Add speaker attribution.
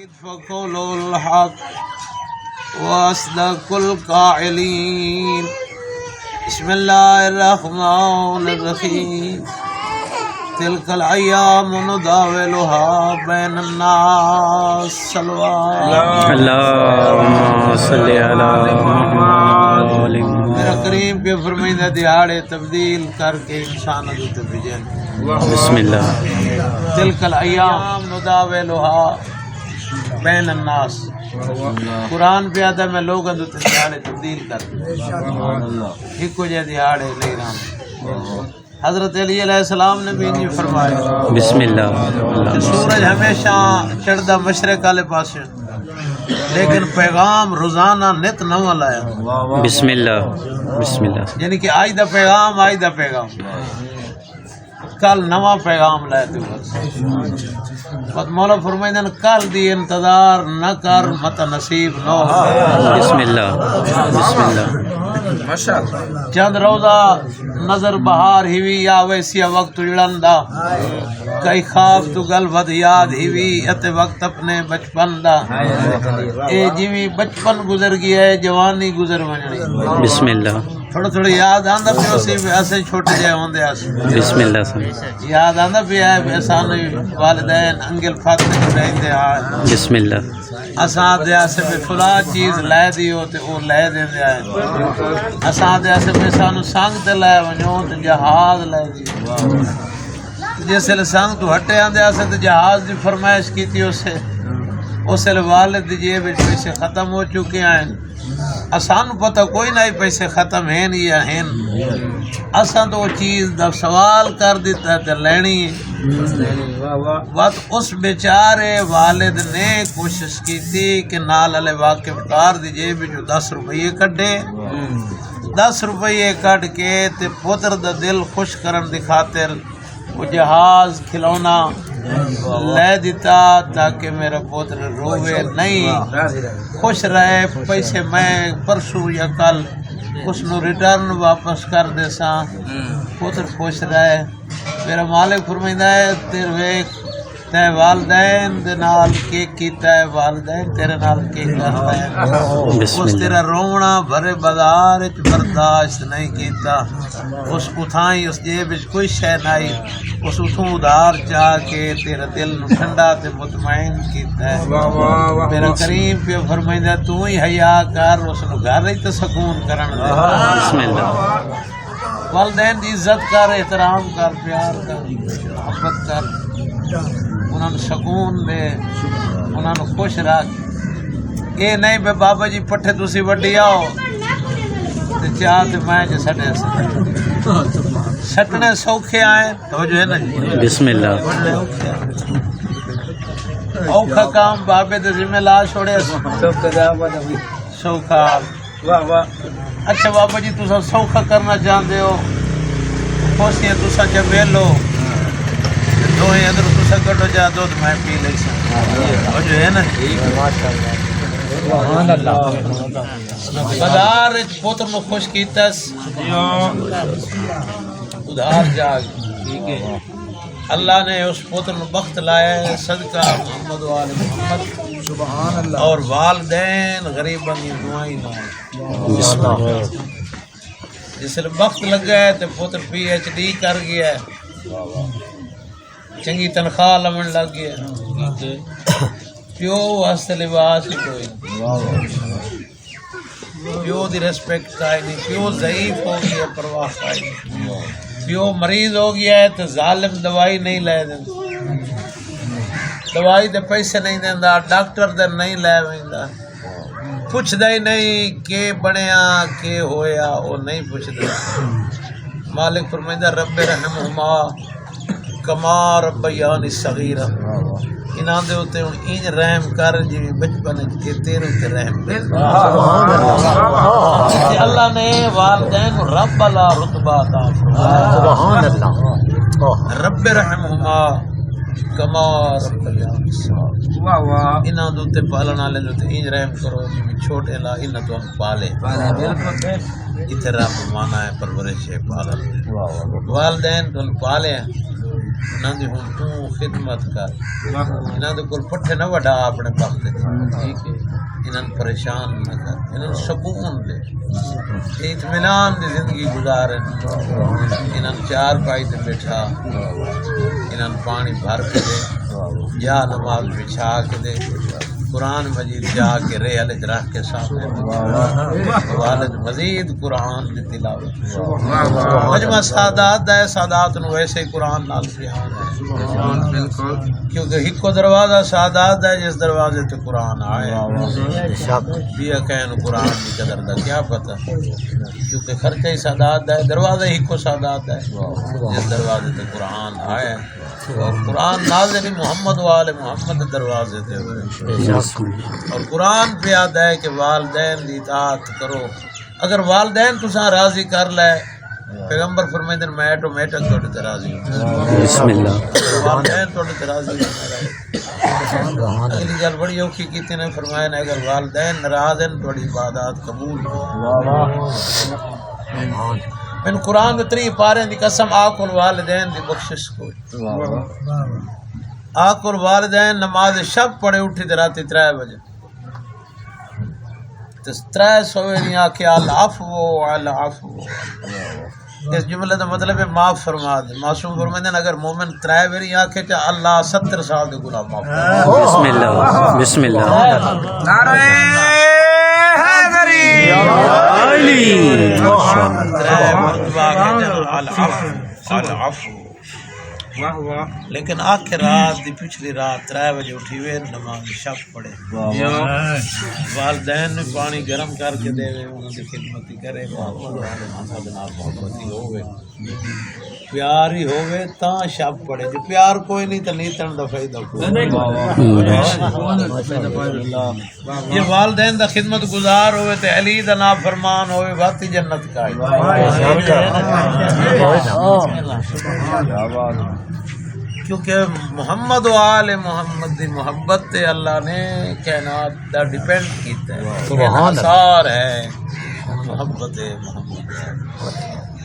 Speaker 1: فقولوا الحق واصدق القائلين بسم الله الرحمن الرحيم تلك الأيام نداولها بين الناس
Speaker 2: اللهم صل على محمد
Speaker 1: میرا کریم پہ فرمائندہ دیہاڑے تبدیل کر کے انسان ادھر بھیجیں
Speaker 2: بسم اللہ
Speaker 1: تلک الایام نداولها بین الناس قرآن پہ آتا میں لوگ ادھر دیہاڑے تبدیل کر کے ایک کو جے دیہاڑے لے رہا ہوں حضرت علی علیہ السلام نے بھی انجی فرمایا
Speaker 2: بسم اللہ
Speaker 1: کہ سورج ہمیشہ چڑھدا مشرق والے پاس لیکن پیغام روزانہ نت نواں لایا
Speaker 2: بسم اللہ بسم اللہ
Speaker 1: یعنی کہ آج دا پیغام کل نواں پیغام لائے تو بس مولا فرمائندہ کل دی انتظار نہ کر مت نصیب نہ ہو
Speaker 2: بسم اللہ بسم اللہ
Speaker 1: چند روزہ نظر بہار ہیوی یا ویسی وقت اجڑندا کئی خواب تو گل ود یاد ہیوی اتے وقت اپنے بچپن دا اے جویں بچپن گزر گیا ہے جوانی گزر ونجنی
Speaker 2: بسم اللہ
Speaker 1: تھوڑا تھوڑا یاد آندا پیو سی اسے چھوٹے جے ہوندے اس
Speaker 2: بسم اللہ
Speaker 1: یاد آندا پیا ہے اساں والدین انگل فاطمہ رہندے آئے
Speaker 2: بسم اللہ
Speaker 1: اساں دے اسے میں فلاں چیز لے دیو تے او لے دیندے آئے اساں دے اسے میں سانو سنگ تے لے ونجو تے جہاز لے دیو جس لے سنگ تو ہٹے آندے اسے تے جہاز دی فرمائش کیتی اسے والد دی جیب وچ پیسے ختم ہو چکے ہیں اساں پتہ کوئی نہیں پیسے ختم ہیں یا ہیں اساں تو چیز دا سوال کر دیتا تے لینی بات اس بیچارے والد نے کوشش کی تھی کہ نال علی واقف کار دی جیب جو 10 روپے کڈے 10 روپے کٹ کے تے پتر دا دل خوش کرن دی خاطر وہ جہاز کھلونا لے دیتا تاکہ میرا پوتر روے نہیں خوش رہے پیسے میں پرسوں یا کل اس نو ریٹرن واپس کر دے سا پوتر خوش رہے میرا مالک فرمائندہ ہے تیرے تے والدین دے نال کیک کیتا ہے والدین تیرے نال کیک کرتا ہے اس تیرا رونا بھرے بازار وچ برداشت نہیں کیتا اس اتھائی اس جیب وچ کوئی شے نہیں اس اتھوں ادھار چاہ کے تیرا دل نو ٹھنڈا تے مطمئن کیتا ہے میرا کریم پہ فرمائندہ تو ہی حیا کر اس نو گھر ہی تے سکون کرن دے
Speaker 2: بسم اللہ
Speaker 1: والدین دی عزت کر احترام کر پیار کر محبت کر انہوں نے سکون دے انہوں نے خوش رکھ یہ نہیں بے بابا جی پٹھے تسی وڈی آؤ تے چاہ تے میں جو سٹے سٹنے سوکھے آئے توجہ ہے نا
Speaker 2: بسم اللہ
Speaker 1: اوکھا کام بابے تے ذمہ لا چھوڑے سوکھا اچھا بابا جی تسا سوکھا کرنا چاہتے ہو خوشیاں تسا جب ویلو دوہیں ادھر تسا کٹو جا دو تو میں پی لئی سا اور جو ہے نا بازار پوتر نو خوش کیتا ادھار جاگ اللہ نے اس پوتر نو بخت لایا ہے صدقہ محمد و آل محمد سبحان اللہ اور والدین غریباں دی دعائیں لائے جس لئے وقت لگا ہے تو پوتر پی ایچ ڈی کر گیا ہے چنگی تنخواہ لمن لگ گیا پیو واسطے لباس ہی کوئی پیو دی ریسپیکٹ کائی نہیں پیو ضعیف ہو گیا پرواہ کائی نہیں پیو مریض ہو گیا ہے تو ظالم دوائی نہیں لے دیں دوائی دے پیسے نہیں دینا ڈاکٹر دے نہیں لے ویندا پوچھ دے نہیں کہ بنیا کہ ہویا وہ نہیں پوچھ دے مالک فرمائندہ رب رحمہما کما ربیانی صغیرہ انہاں دے ہوتے ہوں این رحم کر جی بچپن کے تیرے تے رحم کر اللہ نے والدین رب لا رتبہ عطا سبحان اللہ رب رحمہما کما ربیانی صغیرہ انہاں دے ہوتے پالن والے دے ہوتے این رحم کرو جی چھوٹے لا انہاں تو ہم پالے اتنے رب مانا ہے پرورش ہے پالن والدین تو پالے انہاں دی ہن تو خدمت کر انہاں دے کول پٹھے نہ وڈا اپنے وقت ٹھیک ہے انہاں پریشان نہ کر انہاں سکون دے اطمینان دی زندگی گزارن انہاں چار پائی تے بٹھا انہاں پانی بھر کے دے یا نماز بچھا کے دے قرآن مجید جا کے ریل رکھ کے سامنے والد مزید قرآن کی تلاوت مجمع سادات دا ہے سادات نو ویسے ہی قرآن نال پیار ہے کیونکہ ہکو دروازہ سادات دا ہے جس دروازے تے قرآن آئے بیا کہن قرآن کی قدر دا کیا پتہ کیونکہ خرچہ ہی سادات دا ہے دروازہ ہکو سادات دا ہے جس دروازے تے قرآن آئے اور قرآن نازل محمد وآل محمد دروازے تے ہوئے اور قرآن پہ یاد ہے کہ والدین دی اطاعت کرو اگر والدین تساں راضی کر لے پیغمبر فرمائے دن میں آٹومیٹک توڑے تے راضی ہوں
Speaker 2: بسم اللہ
Speaker 1: والدین توڑے تے راضی ہوں اگلی گل بڑی اوکھی کیتے نے فرمایا نے اگر والدین ناراض ہیں توڑی عبادات قبول من قرآن میں 3 پارے دی قسم آکل والدین دی بخشش کو آکل والدین نماز شب پڑھے اٹھی تے راتی 3 بجے تے 3 سوے نہیں آکھے العفو العفو اس جملے دا مطلب ہے معاف فرما دے معصوم فرماتے ہیں اگر مومن 3 باری آکھے تے اللہ 70 سال دے گناہ معاف کر
Speaker 2: بسم اللہ بسم اللہ
Speaker 3: نعرہ حیدری
Speaker 2: علی
Speaker 1: لیکن آخر رات دی پچھلی رات 3 بجے اٹھی ہوئے نماز شب پڑھے والدین نے پانی گرم کر کے دے انہوں کی خدمتی کرے محبتی ہوئے پیار ہی ہوئے تا شب پڑھے جو پیار کوئی نہیں تو نیتن دا فائدہ کوئی یہ والدین دا خدمت گزار ہوئے تے علی دا نافرمان ہوئے باتی جنت کا کیونکہ محمد و آل محمد دی محبت تے اللہ نے کائنات دا ڈیپینڈ کیتا ہے آثار ہے محبت محمد